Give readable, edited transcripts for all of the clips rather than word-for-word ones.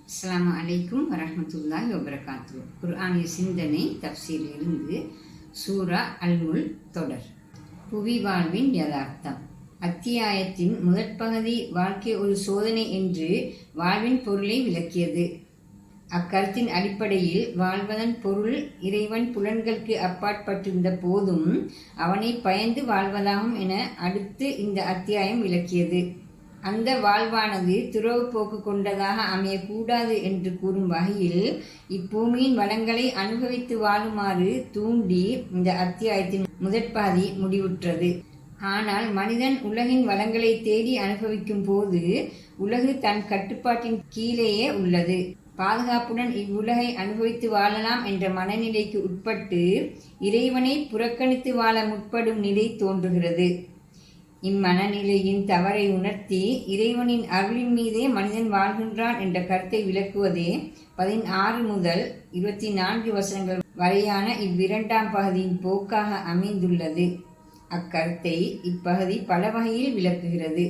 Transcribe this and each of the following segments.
அஸ்ஸலாமு அலைக்கும் வரஹ்மத்துல்லாஹி வபரகாத்துஹு. குர்ஆனிய சிந்தனை தஃப்சீரிலிருந்து சூரா அல்-முல் தொடர். புவி வாழ்வின் யதார்த்தம். அத்தியாயத்தின் முதற்பகுதி வாழ்க்கை ஒரு சோதனை என்று வாழ்வின் பொருளை விளக்கியது. அக்கருத்தின் அடிப்படையில் வாழ்வதன் பொருள் இறைவன் புலன்களுக்கு அப்பாற்பட்டிருந்த போதும் அவனை பயந்து வாழ்வதாகும் என அடுத்து இந்த அத்தியாயம் விளக்கியது. அந்த வாழ்வானது துறவு போக்கு கொண்டதாக அமையக்கூடாது என்று கூறும் வகையில் இப்பூமியின் வளங்களை அனுபவித்து வாழுமாறு தூண்டி இந்த அத்தியாயத்தின் முதற்பகுதி முடிவுற்றது. ஆனால் மனிதன் உலகின் வளங்களை தேடி அனுபவிக்கும் போது உலகு தன் கட்டுப்பாட்டின் கீழேயே உள்ளது. பாதுகாப்புடன் இவ்வுலகை அனுபவித்து வாழலாம் என்ற மனநிலைக்கு உட்பட்டு இறைவனை புறக்கணித்து வாழ முற்படும் நிலை தோன்றுகிறது. இம்மனநிலையின் தவறை உணர்த்தி இறைவனின் அருளின் மீதே மனிதன் வாழ்கின்றான் என்ற கருத்தை விளக்குவதே 16 முதல் 24 வசனங்கள் வரையான இவ்விரண்டாம் பகுதியின் போக்காக அமைந்துள்ளது. அக்கருத்தை இப்பகுதி பல வகையில் விளக்குகிறது.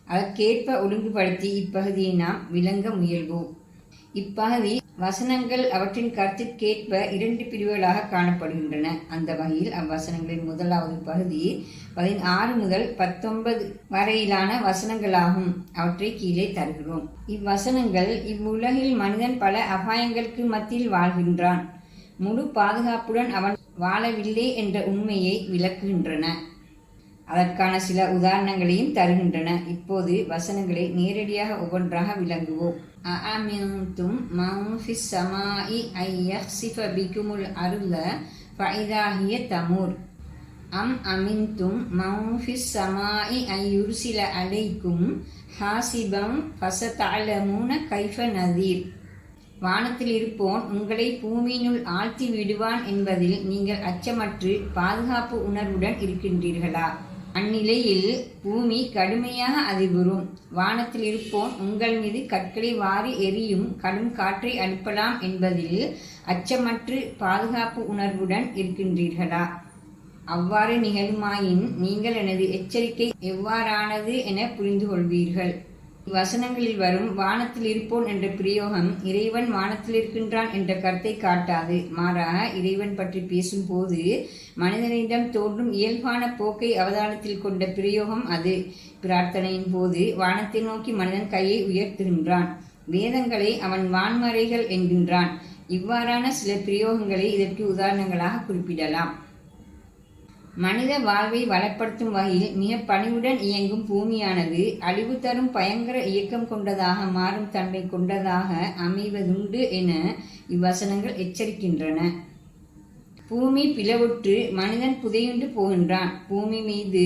அதற்கேற்ப ஒழுங்குபடுத்தி இப்பகுதியை நாம் விளங்க முயல்வோம். இப்பகுதி வசனங்கள் அவற்றின் கருத்திற்கேற்ப 2 பிரிவுகளாக காணப்படுகின்றன. அந்த வகையில் அவ்வசனங்களின் முதலாவது பகுதி 16 முதல் 19 வரையிலான வசனங்களாகும். அவற்றை கீழே தருகிறோம். இவ்வசனங்கள் இவ்வுலகில் மனிதன் பல அபாயங்களுக்கு மத்தியில் வாழ்கின்றான், முழு பாதுகாப்புடன் அவன் வாழவில்லை என்ற உண்மையை விளக்குகின்றன. அதற்கான சில உதாரணங்களையும் தருகின்றன. இப்போது வசனங்களை நேரடியாக ஒவ்வொன்றாக விளங்குவோம். அஅமின்தும் மன் ஃபிஸ் ஸமாஇ ஐ யக்ஸிஃப பிகுமுல் அர்த ஃபஇதா ஹிய தமூர் அம் அமின்தும் மன் ஃபிஸ் ஸமாஇ ஐ யுர்சில அலைக்கும் ஹாசிபம் ஃபஸதஅலமூன கைஃப நதீர். வானத்தில் இருப்போன் உங்களை பூமியினுள் ஆழ்த்தி விடுவான் என்பதில் நீங்கள் அச்சமற்று பாதுகாப்பு உணர்வுடன் இருக்கின்றீர்களா? அந்நிலையில் பூமி கடுமையாக அதிர்வுறும். வானத்தில் இருப்போன் உங்கள் மீது கற்களை வாரி எரியும் கடும் காற்றை அனுப்பலாம் என்பதில் அச்சமற்று பாதுகாப்பு உணர்வுடன் இருக்கின்றீர்களா? அவ்வாறு நிகழுமாயின் நீங்கள் எனது எச்சரிக்கை எவ்வாறானது என புரிந்து கொள்வீர்கள். வசனங்களில் வரும் வானத்தில் இருப்போன் என்ற பிரயோகம் இறைவன் வானத்தில் இருக்கின்றான் என்ற கருத்தை காட்டாது. மாறாக இறைவன் பற்றி பேசும்போது மனிதனிடம் தோன்றும் இயல்பான போக்கை அவதானத்தில் கொண்ட பிரயோகம் அது. பிரார்த்தனையின் போது வானத்தை நோக்கி மனிதன் கையை உயர்த்துகின்றான். வேதங்களை அவன் வான்மறைகள் என்கின்றான். இவ்வாறான சில பிரயோகங்களை இதற்கு உதாரணங்களாக குறிப்பிடலாம். மனித வாழ்வை வளப்படுத்தும் வகையில் மிக பணிவுடன் இயங்கும் பூமியானது அழிவு தரும் பயங்கர இயக்கம் கொண்டதாக மாறும் தன்மை கொண்டதாக அமைவதுண்டு என இவ்வசனங்கள் எச்சரிக்கின்றன. பூமி பிளவுற்று மனிதன் புதையுண்டு போகின்றான். பூமி மீது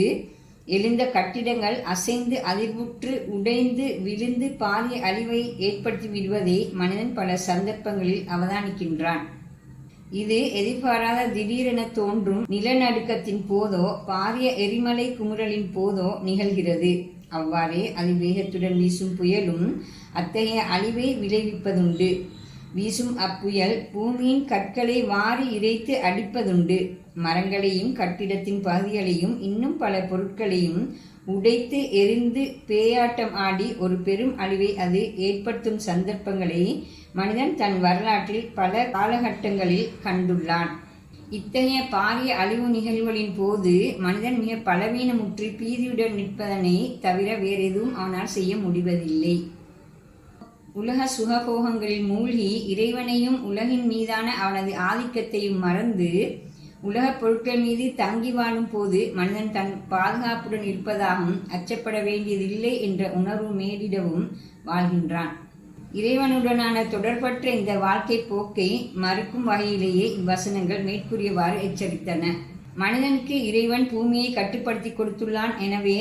எழுந்த கட்டிடங்கள் அசைந்து அதிர்வுற்று உடைந்து விழுந்து பாரிய அழிவை ஏற்படுத்தி விடுவதை மனிதன் பல சந்தர்ப்பங்களில் அவதானிக்கின்றான். இது எதிர்பாராத திடீரென தோன்றும் நிலநடுக்கத்தின் போதோ பாரிய எரிமலை குமுறலின் போதோ நிகழ்கிறது. அவ்வாறே அதிவேகத்துடன் வீசும் புயலும் அத்தகைய அழிவை விளைவிப்பதுண்டு. வீசும் அப்புயல் பூமியின் கற்களை வாரி இறைத்து அடிப்பதுண்டு. மரங்களையும் கட்டிடத்தின் பகுதிகளையும் இன்னும் பல பொருட்களையும் உடைத்து எரிந்து பேயாட்டம் ஆடி ஒரு பெரும் அழிவை அது ஏற்படுத்தும் சந்தர்ப்பங்களை மனிதன் தன் வரலாற்றில் பல காலகட்டங்களில் கண்டுள்ளான். இத்தகைய பாரிய அழிவு நிகழ்வுகளின் போது மனிதன் மிக பலவீனமுற்று பீதியுடன் நிற்பதனை தவிர வேறெதுவும் அவனால் செய்ய முடிவதில்லை. உலக சுகபோகங்களில் மூழ்கி இறைவனையும் உலகின் மீதான அவனது ஆதிக்கத்தையும் மறந்து உலகப் பொருட்கள் மீது தங்கி வாழும் போது மனிதன் தன் பாதுகாப்புடன் இருப்பதாகவும் அச்சப்பட வேண்டியதில்லை என்ற உணர்வு மேலிடவும் வாழ்கின்றான். இறைவனுடனான தொடர்பற்ற இந்த வாழ்க்கை போக்கை மறுக்கும் வகையிலேயே இவ்வசனங்கள் மேற்கூறியவாறு எச்சரித்தன. மனிதனுக்கு இறைவன் பூமியை கட்டுப்படுத்தி கொடுத்துள்ளான். எனவே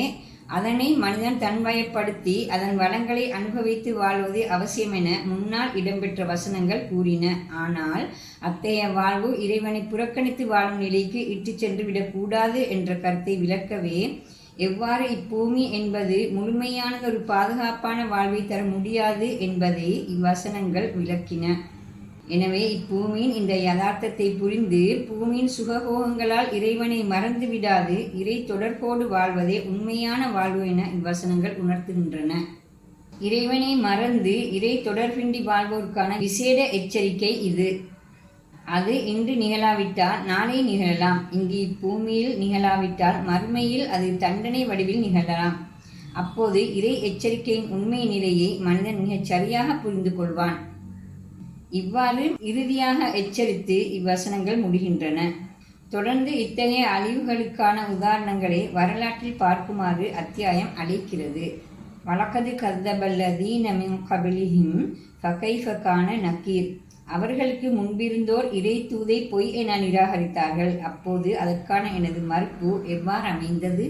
அதனை மனிதன் தன்வயப்படுத்தி அதன் வளங்களை அனுபவித்து வாழ்வது அவசியம் என முன்னால் இடம்பெற்ற வசனங்கள் கூறின. ஆனால் அத்தகைய வாழ்வு இறைவனை புறக்கணித்து வாழும் நிலைக்கு இட்டு சென்று விடக்கூடாது என்ற கருத்தை விளக்கவே எவ்வாறு இப்பூமி என்பது முழுமையானதொரு பாதுகாப்பான வாழ்வை தர முடியாது என்பதை இவ்வசனங்கள் விளக்கின. எனவே இப்பூமியின் இந்த யதார்த்தத்தை புரிந்து பூமியின் சுகபோகங்களால் இறைவனை மறந்து விடாது இறை தொடர்போடு வாழ்வதே உண்மையான வாழ்வு என இவ்வசனங்கள் உணர்த்துகின்றன. இறைவனை மறந்து இறை தொடர்பின்றி வாழ்வோருக்கான விசேட எச்சரிக்கை இது. அது இன்று நிகழாவிட்டால் நாளை நிகழலாம். இங்கு இப்பூமியில் நிகழாவிட்டால் மறுமையில் அது தண்டனை வடிவில் நிகழலாம். அப்போது இறை எச்சரிக்கையின் உண்மை நிலையை மனிதன் மிகச் சரியாக புரிந்து கொள்வான். இவ்வாறு இறுதியாக எச்சரித்து இவ்வசனங்கள் முடிகின்றன. தொடர்ந்து இத்தகைய அழிவுகளுக்கான உதாரணங்களை வரலாற்றில் பார்க்குமாறு அத்தியாயம் அழைக்கிறது. வலக்கது கர்தபல்லதீன மின் கபிலிஹிம் ஃபகைஃப கான நக்கீர். அவர்களுக்கு முன்பிருந்தோர் இறை தூதை பொய் என நிராகரித்தார்கள். அப்போது அதற்கான எனது மறுப்பு எவ்வாறு அமைந்தது?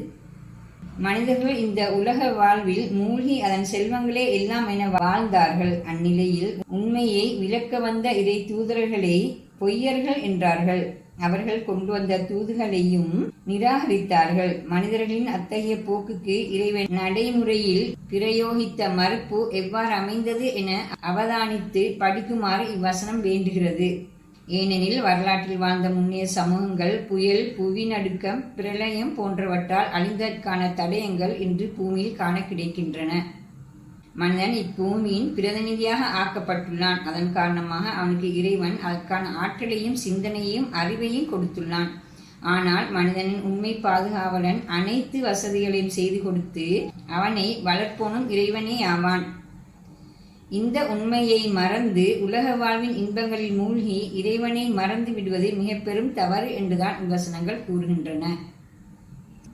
மனிதர்கள் இந்த உலக வாழ்வில் மூழ்கி அதன் செல்வங்களே எல்லாம் என வாழ்ந்தார்கள். அந்நிலையில் உண்மையை விளக்க வந்த இறை தூதர்களை பொய்யர்கள் என்றார்கள். அவர்கள் கொண்டு வந்த தூதுகளையும் நிராகரித்தார்கள். மனிதர்களின் அத்தகைய போக்குக்கு இறைவன் நடைமுறையில் பிரயோகித்த மறுப்பு எவ்வாறு அமைந்தது என அவதானித்து படிக்குமாறு இவ்வசனம் வேண்டுகிறது. ஏனெனில் வரலாற்றில் வாழ்ந்த முன்னைய சமூகங்கள் புயல், புவிநடுக்கம், பிரளயம் போன்றவற்றால் அழிந்ததற்கான தடயங்கள் இன்று பூமியில் காண கிடைக்கின்றன. மனிதன் இப்பூமியின் பிரதிநிதியாக ஆக்கப்பட்டுள்ளான். அதன் காரணமாக அவனுக்கு இறைவன் அதற்கான ஆற்றலையும் சிந்தனையையும் அறிவையும் கொடுத்துள்ளான். ஆனால் மனிதனின் உண்மை பாதுகாவலன் அனைத்து வசதிகளையும் செய்து கொடுத்து அவனை வளர்ப்போனும் இறைவனே ஆவான். இந்த உண்மையை மறந்து உலக வாழ்வின் இன்பங்களில் மூழ்கி இறைவனை மறந்து விடுவது மிக பெரும் தவறு என்றுதான் இவ்வசனங்கள் கூறுகின்றன.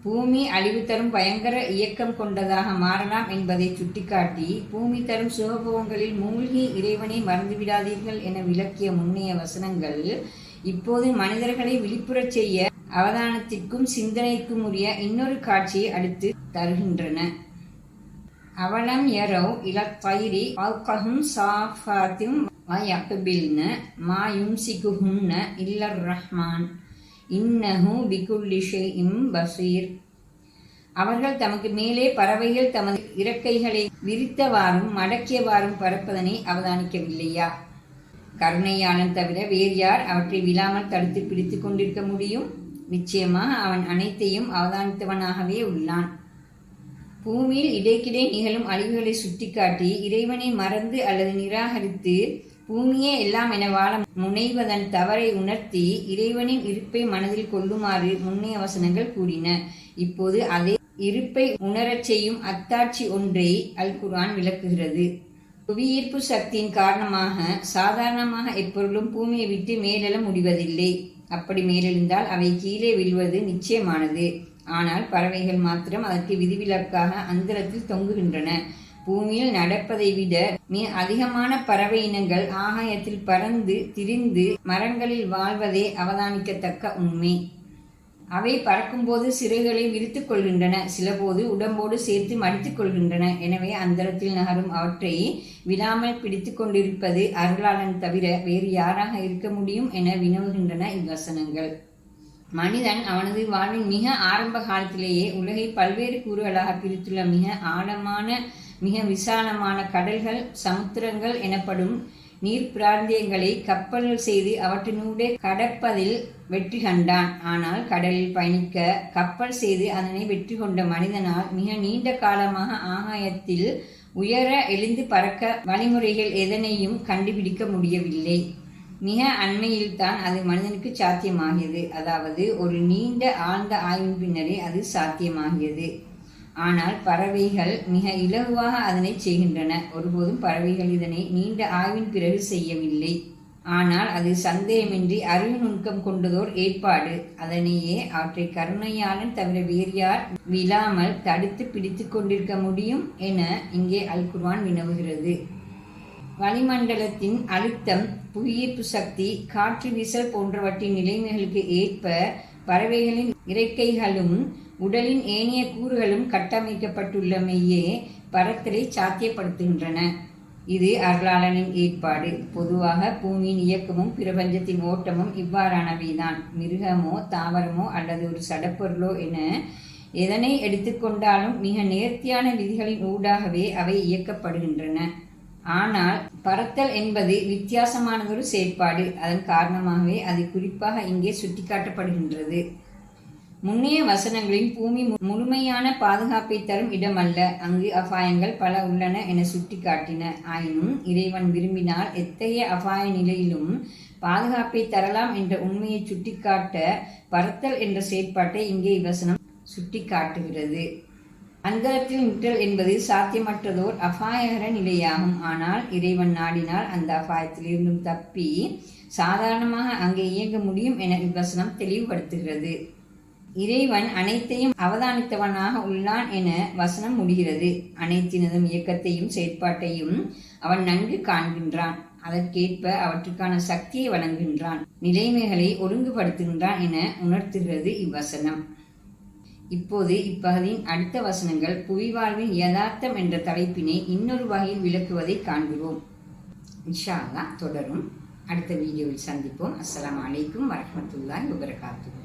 பூமி அழிவு தரும் பயங்கர இயக்கம் கொண்டதாக மாறலாம் என்பதை சுட்டிக்காட்டி பூமி தரும் சுகபோகங்களில் மூழ்கி இறைவனை மறந்துவிடாதீர்கள் என விளக்கிய முன்னைய வசனங்கள் இப்போது மனிதர்களை விழிப்புறச் செய்ய அவதானத்திற்கும் சிந்தனைக்கும் உரிய இன்னொரு காட்சியை அடுத்து தருகின்றன. அவலம் யரவ் இலத் தைரி ஃபௌகஹும் சாஃபாத்தின் வயக்பில்ன மா யும்சிகுஹுன்ன இல்லர் ரஹ்மான் இன்னஹு பிகுல்லி ஷைஇன் பஸீர். அவர்கள் தமக்கு மேலே பறவைகள் தமது இறக்கைகளை விரித்தவாறும் மடக்கியவாறும் பறப்பதனை அவதானிக்கவில்லையா? கருணையாளன் தவிர வேறு யார் அவற்றை விழாமல் தடுத்து பிடித்து கொண்டிருக்க முடியும்? நிச்சயமாக அவன் அனைத்தையும் அவதானித்தவனாகவே உள்ளான். பூமியில் இடைக்கிடை நிகழும் அழிவுகளை சுட்டிக்காட்டி இறைவனை மறந்து அல்லது நிராகரித்து பூமியே எல்லாம் என வாழ முனைவதன் தவறை உணர்த்தி இறைவனின் இருப்பை மனதில் கொள்ளுமாறு முன்னைய வசனங்கள் கூறின. இப்போது அதே இருப்பை உணரச் செய்யும் அத்தாட்சி ஒன்றை அல் குர்ஆன் விளக்குகிறது. புவியீர்ப்பு சக்தியின் காரணமாக சாதாரணமாக எப்பொருளும் பூமியை விட்டு மேலெழ முடிவதில்லை. அப்படி மேலெழுந்தால் அவை கீழே விழுவது நிச்சயமானது. ஆனால் பறவைகள் மாத்திரம் அதற்கு விதிவிலக்காக அந்தரத்தில் தொங்குகின்றன. பூமியில் நடப்பதை விட மிக அதிகமான பறவை இனங்கள் ஆகாயத்தில் பறந்து திரிந்து மரங்களில் வாழ்வதே அவதானிக்கத்தக்க உண்மை. அவை பறக்கும்போது சிறைகளை விரித்துக் கொள்கின்றன, சிலபோது உடம்போடு சேர்த்து மடித்துக் கொள்கின்றன. எனவே அந்தரத்தில் நகரும் அவற்றை விடாமல் பிடித்து கொண்டிருப்பது அருளாளன் தவிர வேறு யாராக இருக்க முடியும் என வினவுகின்றன இவ்வசனங்கள். மனிதன் அவனது வாழ்வின் மிக ஆரம்ப காலத்திலேயே உலகை பல்வேறு கூறுகளாக பிரித்துள்ள மிக ஆழமான மிக விசாலமான கடல்கள், சமுத்திரங்கள் எனப்படும் நீர் பிராந்தியங்களை கப்பல்கள் செய்து அவற்றினூடே கடப்பதில் வெற்றி கண்டான். ஆனால் கடலில் பயணிக்க கப்பல் செய்து அதனை வெற்றி கொண்ட மனிதனால் மிக நீண்ட காலமாக ஆகாயத்தில் உயர எழுந்து பறக்க வழிமுறைகள் எதனையும் கண்டுபிடிக்க முடியவில்லை. மிக அண்மையில்தான் அது மனிதனுக்கு சாத்தியமாகியது. அதாவது ஒரு நீண்ட ஆழ்ந்த ஆய்வின் பின்னரே அது சாத்தியமாகியது. ஆனால் பறவைகள் மிக இலகுவாக அதனை செய்கின்றன. ஒருபோதும் பறவைகள் இதனை நீண்ட ஆய்வின் பிறகு செய்யவில்லை. ஆனால் அது சந்தேகமின்றி அறிவு நுணுக்கம் கொண்டதோர் ஏற்பாடு. அதனையே அவற்றை கருணையாளன் தவிர வேறு யார் விழாமல் தடுத்து பிடித்து கொண்டிருக்க முடியும் என இங்கே அல் குர்ஆன் வினவுகிறது. வளிமண்டலத்தின் அழுத்தம், புவியீர்ப்பு சக்தி, காற்று வீசல் போன்றவற்றின் நிலைமைகளுக்கு ஏற்ப பறவைகளின் இறக்கைகளும் உடலின் ஏனைய கூறுகளும் கட்டமைக்கப்பட்டுள்ளமையே பறத்தலை சாத்தியப்படுத்துகின்றன. இது அருளாளனின் ஏற்பாடு. பொதுவாக பூமியின் இயக்கமும் பிரபஞ்சத்தின் ஓட்டமும் இவ்வாறானவைதான். மிருகமோ தாவரமோ அல்லது ஒரு சடப்பொருளோ என எதனை எடுத்துக்கொண்டாலும் மிக நேர்த்தியான விதிகளின் ஊடாகவே அவை இயக்கப்படுகின்றன. ஆனால் பறத்தல் என்பது வித்தியாசமானதொரு செயற்பாடு. அதன் காரணமாகவே அது குறிப்பாக இங்கே சுட்டிக்காட்டப்படுகின்றது. முன்னைய வசனங்களின் பூமி முழுமையான பாதுகாப்பை தரும் இடமல்ல, அங்கு அபாயங்கள் பல உள்ளன என சுட்டிக்காட்டின. ஆயினும் இறைவன் விரும்பினால் எத்தகைய அபாய நிலையிலும் பாதுகாப்பை தரலாம் என்ற உண்மையை சுட்டிக்காட்ட பறத்தல் என்ற செயற்பாட்டை இங்கே இவ்வசனம் சுட்டிக்காட்டுகிறது. அந்தரத்தில் நிற்றல் என்பது சாத்தியமற்றதோர் அபாயகர நிலையாகும். ஆனால் இறைவன் நாடினால் அந்த அபாயத்திலிருந்தும் தப்பி சாதாரணமாக அங்கே இயங்க முடியும் என இவ்வசனம் தெளிவுபடுத்துகிறது. இறைவன் அனைத்தையும் அவதானித்தவனாக உள்ளான் என வசனம் முடிகிறது. அனைத்தினதும் இயக்கத்தையும் செயற்பாட்டையும் அவன் நன்கு காண்கின்றான். அதற்கேற்ப அவற்றுக்கான சக்தியை வழங்குகின்றான், நிலைமைகளை ஒருங்குபடுத்துகின்றான் என உணர்த்துகிறது இவ்வசனம். இப்போது இப்பகுதியின் அடுத்த வசனங்கள் புவிவாழ்வின் யதார்த்தம் என்ற தலைப்பினை இன்னொரு வகையில் விளக்குவதை காண்கிறோம். இன்ஷா அல்லாஹ் தொடரும். அடுத்த வீடியோவில் சந்திப்போம். அஸ்ஸலாமு அலைக்கும் வரஹ்மத்துல்லாஹி வபரகாத்துஹு.